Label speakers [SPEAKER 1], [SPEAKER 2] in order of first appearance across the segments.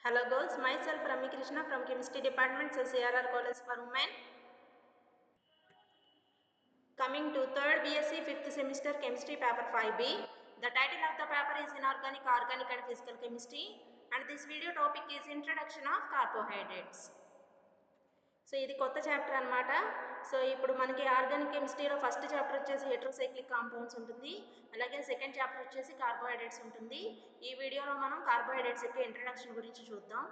[SPEAKER 1] Hello girls, myself Rami Krishna from Chemistry Department, CRR College for Women. Coming to 3rd BSc 5th semester Chemistry paper 5B. The title of the paper is Inorganic, Organic and Physical Chemistry, and this video topic is Introduction of Carbohydrates. So ఇది కొత్త chapter అనమాట. So ఇప్పుడు మనకి organic కెమిస్ట్రీలో first chapter వచ్చేసి heterocyclic compounds ఉంటుంది, అలాగే second chapter వచ్చేసి కార్బోహైడ్రేట్స్ ఉంటుంది. ఈ వీడియోలో మనం కార్బోహైడ్రేట్స్ యొక్క ఇంట్రడక్షన్ గురించి చూద్దాం.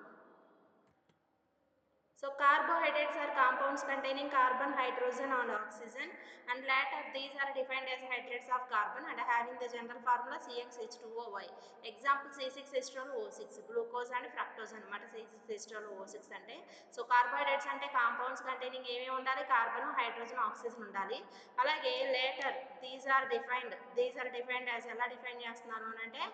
[SPEAKER 1] So carbohydrates are compounds containing carbon, hydrogen and oxygen, and later these are defined as hydrates of carbon and having the general formula CxH2OY. Example C6H12O6, glucose and fructose అనమాట. C6H12O6 అంటే so carbohydrates అంటే compounds containing ఏమేమి ఉండాలి, carbon, hydrogen, oxygen ఉండాలి. అలాగే later these are defined as ఎలా define చేస్తున్నారు అని అంటే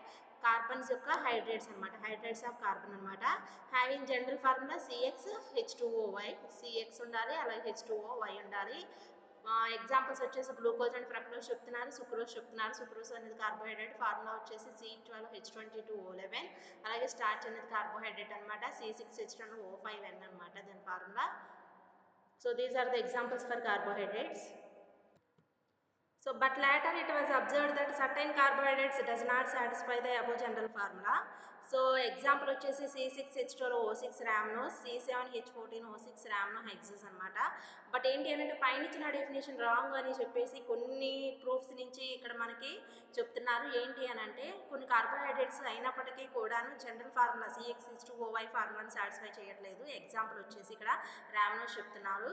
[SPEAKER 1] కార్బన్స్ యొక్క హైడ్రేట్స్ అనమాట, హైడ్రేట్స్ ఆఫ్ కార్బన్ అనమాట. Having general formula CxH2OY, CX ఉండాలి, అలాగే H2OY ఉండాలి. ఎగ్జాంపుల్స్ వచ్చేసి గ్లూకోజ్ అండ్ ఫ్రక్టోజ్ చెప్తున్నారు, సుక్రోజ్ చెప్తున్నారు. సుక్రోజ్ అనేది కార్బోహైడ్రేట్, ఫార్ములా వచ్చేసి C12H22O11. అలాగే స్టార్చ్ అనేది కార్బోహైడ్రేట్ అనమాట, C6H12O5N అనమాట దాని formula. So these are the examples for carbohydrates. So, but later it was observed that certain carbohydrates does not satisfy the above general formula. So example వచ్చేసి C6H12O6 రామ్నోస్, C7H14O6 రామ్నో హెక్సస్ అనమాట. But ఏంటి అంటే పైన ఇచ్చిన definition wrong అని చెప్పేసి కొన్ని proofs నుంచి ఇక్కడ మనకి చెప్తున్నారు. ఏంటి అని అంటే కొన్ని కార్బోహైడ్రేట్స్ అయినప్పటికీ కూడాను జనరల్ ఫార్ములా CxH2OY ఫార్ములాని సాటిస్ఫై చేయట్లేదు. ఎగ్జాంపుల్ వచ్చేసి ఇక్కడ రామ్నోస్ చెప్తున్నారు,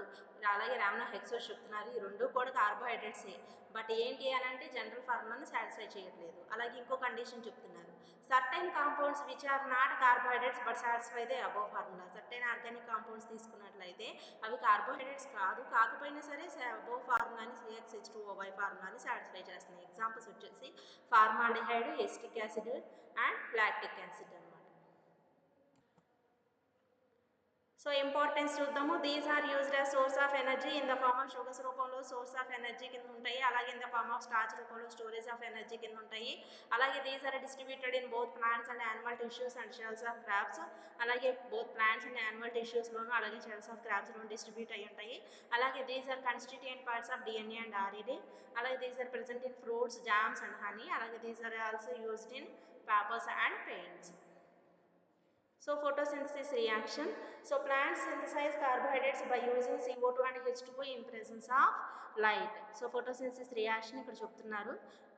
[SPEAKER 1] అలాగే రామ్నో హెక్సోస్ చెప్తున్నారు. ఈ రెండు కూడా కార్బోహైడ్రేట్సే, బట్ ఏంటి అని అంటే జనరల్ ఫార్ములాని సాటిస్ఫై చేయట్లేదు. అలాగే ఇంకో కండిషన్ చెప్తున్నారు, certain compounds which are not carbohydrates but satisfy the above formula. Certain organic compounds తీసుకున్నట్లయితే అవి కార్బోహైడ్రేట్స్ కాకపోయినా సరే అబోవ్ ఫార్ములాని CxH2OY ఫార్ములాని సాటిస్ఫై చేస్తున్నాయి. ఎగ్జాంపుల్స్ వచ్చేసి formaldehyde, acetic acid and lactic acid అనమాట. సో ఇంపార్టెన్స్ చూద్దాము. These are used as source of energy in the form of sugars రూపంలో సోర్స్ ఆఫ్ ఎనర్జీ కింద ఉంటాయి, అలాగే in the form of starch రూపంలో స్టోరేజ్ ఆఫ్ ఎనర్జీ కింద ఉంటాయి. అలాగే these are distributed in both plants and animal tissues and shells of crabs. అలాగే both plants and animal టిష్యూస్లోను అలాగే షెల్స్ ఆఫ్ క్రాబ్స్లోను డిస్ట్రిబ్యూట్ అయ్యి ఉంటాయి. అలాగే these are constituent parts of DNA and RNA. అలాగే these are present in fruits, jams and honey. అలాగే these are also used in papers and paints. So photosynthesis reaction. So plants synthesize carbohydrates by using CO2 and H2O in presence of light. So photosynthesis reaction ఇక్కడ చెప్తున్నారు.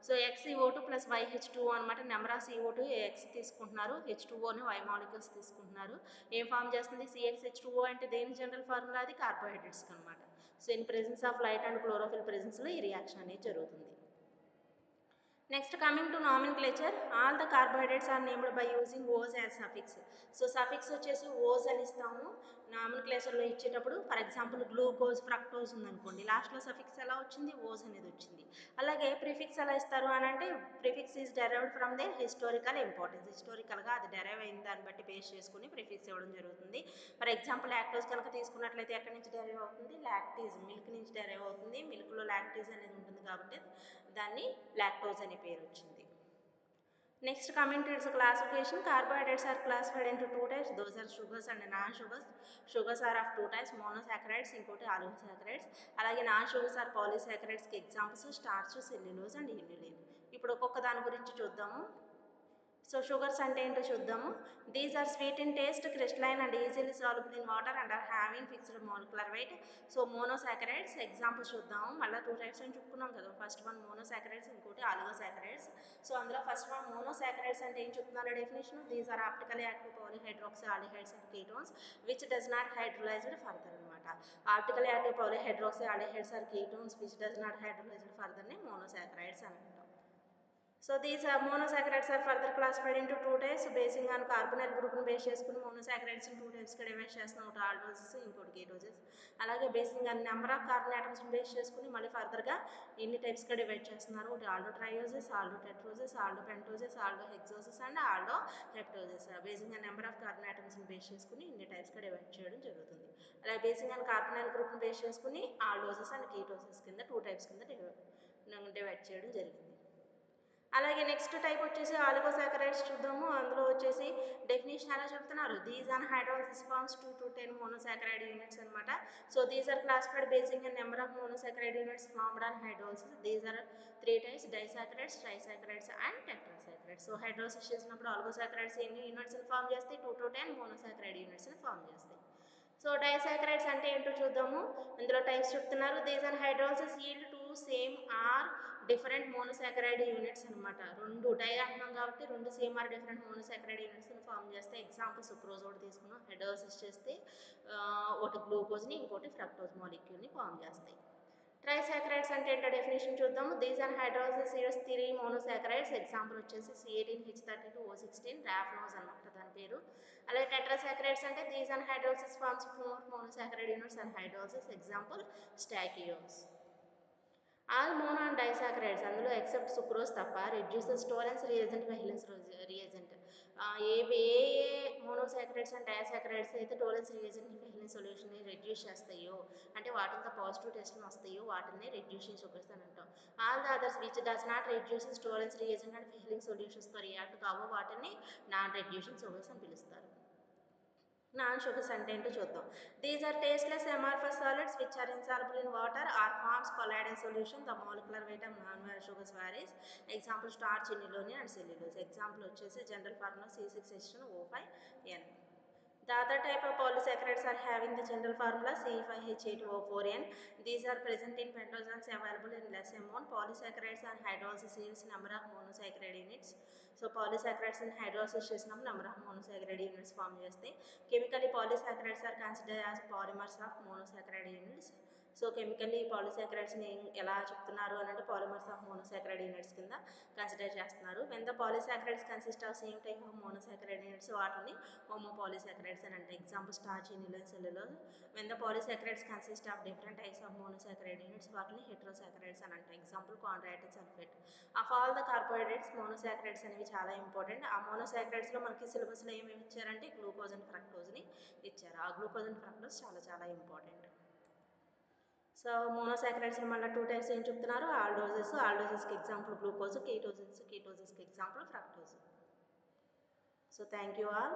[SPEAKER 1] So XCO2 plus YH2O అనమాట. Number of CO2 X తీసుకుంటున్నారు, H2Oని Y molecules తీసుకుంటున్నారు. ఏం form చేస్తుంది, CxH2O అంటే దేని general formula, అది కార్బోహైడ్రేట్స్కి అనమాట. So in presence of light and chlorophyll ప్రెజెన్స్లో ఈ రియాక్షన్ అనేది జరుగుతుంది. Next, coming to nomenclature, all the carbohydrates are named by using O's as suffix. So suffix వచ్చేసి ఓస్ అని ఇస్తాము నామినిక్లేచర్లో ఇచ్చేటప్పుడు. ఫర్ ఎగ్జాంపుల్ గ్లూకోజ్, ఫ్రక్టోజ్ ఉందనుకోండి, లాస్ట్లో సఫిక్స్ ఎలా వచ్చింది, ఓస్ అనేది వచ్చింది. అలాగే ప్రిఫిక్స్ ఎలా ఇస్తారు అని అంటే prefix is derived from the historical importance. హిస్టారికల్గా అది డెరైవ్ అయిన దాన్ని బట్టి బేస్ చేసుకుని ప్రిఫిక్స్ ఇవ్వడం జరుగుతుంది. ఫర్ ఎగ్జాంపుల్ లాక్టోజ్ కనుక తీసుకున్నట్లయితే ఎక్కడి నుంచి డెరైవ్ అవుతుంది, లాక్టీజ్, మిల్క్ నుంచి డెరైవ్ అవుతుంది. మిల్క్లో లాక్టీజ్ అనేది ఉంటుంది కాబట్టి దాన్ని లాక్టోజ్ అనే పేరు వచ్చింది. Next coming to its classification, carbohydrates are classified into two types, those are sugars and non sugars. Sugars are of two types, monosaccharides, ఇంకోటి ఆలిగోసాకరైడ్స్. అలాగే నాన్ షుగర్స్ ఆర్ పాలీసాకరైడ్స్కి examples starch, cellulose and inulin. ఇప్పుడు ఒక్కొక్క దాని గురించి చూద్దాము. So sugars అంటే ఏంటో చూద్దాము. These are sweet in taste, crystalline and easily soluble in water and are having fixed molecular weight. So monosaccharides examples చూద్దాము. మళ్ళీ టూ టైప్స్ అని చెప్పుకున్నాం కదా, ఫస్ట్ వన్ మోనోసాకరైడ్స్, ఇంకోటి ఆలిగోసాకరైడ్స్. సో అందులో ఫస్ట్ వన్ మోనోసాకరైడ్స్ అంటే ఏం చెప్తున్నారు definition, these are optically active polyhydroxy aldehydes and ketones which does not hydrolysed further అనమాట. Optically active polyhydroxy aldehydes are ketones which does not hydrolysed ఫర్దర్ని monosaccharides అని అంటాం. So these monosaccharides are further classified into two types basing on carbonyl group ను base చేసుకుని monosaccharides two టైప్స్గా divide చేస్తున్నాం, ఒకటి aldoses, ఇంకోటి కేటోజెస్. అలాగే basing on number of carbon ఆటమ్స్ని బేస్ చేసుకుని మళ్ళీ ఫర్దర్గా ఎన్ని టైప్స్గా డివైడ్ చేస్తున్నారు, ఒకటి aldo trioses, aldo tetroses, aldo pentoses, aldo hexoses and aldo heptoses. Basing on number of carbon ఆటమ్స్ని బేస్ చేసుకుని ఇన్ని టైప్స్గా డివైడ్ చేయడం జరుగుతుంది. అలాగే బేసింగ్ ఆన్ కార్బonyl గ్రూప్ని బేస్ చేసుకుని ఆల్డోజెస్ అండ్ కీటోజెస్ కింద టూ టైప్స్ కింద డివైడ్ చేయడం జరిగింది. అలాగే నెక్స్ట్ టైప్ వచ్చేసి ఆలిగోసాకరైడ్స్ చూద్దాము. అందులో వచ్చేసి డెఫినేషన్ ఎలా చెప్తున్నారు, these are hydrolysis forms 2 to 10 monosaccharide units అనమాట. So these are classified basing in number of monosaccharide units formed on hydrolysis. These are 3 types: disaccharides, trisaccharides and tetrasaccharides. So hydrolysis చేసినప్పుడు ఆలిగోసాకరైడ్స్ ఎన్ని units form చేస్తాయి, 2 to 10 monosaccharide units form చేస్తాయి. So disaccharides అంటే ఏంటో చూద్దాము. ఇందులో types చెప్తున్నారు. These are hydrolysis yield to same or different monosaccharide units అనమాట. రెండు డై అంటున్నాం కాబట్టి రెండు same or different monosaccharide units form చేస్తే ఎగ్జాంపుల్ సుక్రోజ్ ఒకటి తీసుకున్నాం. హైడ్రోలిసిస్ చేస్తే ఒకటి గ్లూకోజ్ని ఇంకోటి ఫ్రక్టోజ్ మాలిక్యూల్ని ఫామ్ చేస్తాయి. ట్రైసాకరైడ్స్ అంటే ఏంటో డెఫినేషన్ చూద్దాము. These are hydrolysis yields 3 monosaccharides. Example వచ్చేసి C18H32O16 రాఫ్నోజ్ అనమాట దాని పేరు. అలాగే టెట్రాసాకరైడ్స్ అంటే these are hydrolysis forms 4 monosaccharide units and hydrolysis. Example stachyose. All mono and disaccharides అందులో ఎక్సెప్ట్ సుక్రోజ్ తప్ప reduces Tollens reagent Fehling's reagent. ఏ మోనోసాకరైడ్స్ అండ్ డయాసాకరైడ్స్ అయితే టోలెన్స్ రియేజెంట్ వెహిలెన్స్ సొల్యూషన్ని రెడ్యూస్ చేస్తాయో, అంటే వాటితో పాజిటివ్ టెస్ట్లు వస్తాయో వాటిని రెడ్యూసింగ్ షుగర్స్ అని అంటాం. All the others which does not reduces Tollens reagent and Fehling సొల్యూషన్స్తో రియాక్ట్ కావో వాటిని నాన్ రెడ్యూసింగ్ షుగర్స్ అని పిలుస్తారు. నాన్ షుగర్స్ అంటే ఏంటో చూద్దాం. These are tasteless amorphous solids which are insoluble in water or forms colloid in solution. The molecular weight of non-sugars varies. Example starch, inulin and cellulose. Example వచ్చేసి general formula C6H10O5N. The other type of polysaccharides are having the general formula C5H8O4N. These are present in pentogens available in less amount. Polysaccharides and hydrolysis yields number of monosaccharide units. So polysaccharides and hydrolysis చేసినప్పుడు number of monosaccharide units form చేస్తాయి. Chemically polysaccharides are considered as polymers of monosaccharide units. సో chemically పాలిసాకరైడ్స్ని ఎలా చెప్తున్నారు అని అంటే polymers of monosaccharide units కింద consider చేస్తున్నారు. When the polysaccharides consist of same type of monosaccharide units వాటిని హోమోపాలిసాకరైడ్స్ అని అంటే example starch, inulin, cellulose. When the polysaccharides consist of different types of monosaccharide units వాటిని హెట్రోసాకరైడ్స్ అని అంటే example chondroitin, sulphate. Of all the carbohydrates monosaccharides అనేవి చాలా important. ఆ మోనోసాకరైడ్స్లో మనకి సిలబస్లో ఏమేమి ఇచ్చారంటే గ్లూకోజ్ అండ్ ఫ్రక్టోజ్ని ఇచ్చారు. ఆ గ్లూకోజ్ అండ్ ఫ్రక్టోజ్ చాలా చాలా ఇంపార్టెంట్. సో మోనోసాకరైడ్స్ మళ్ళీ 2 టైప్స్ ఏం చెప్తున్నారు, ఆల్డోజెస్కి ఎగ్జాంపుల్ గ్లూకోజ్, కీటోజెస్కి example fructose. So thank you all.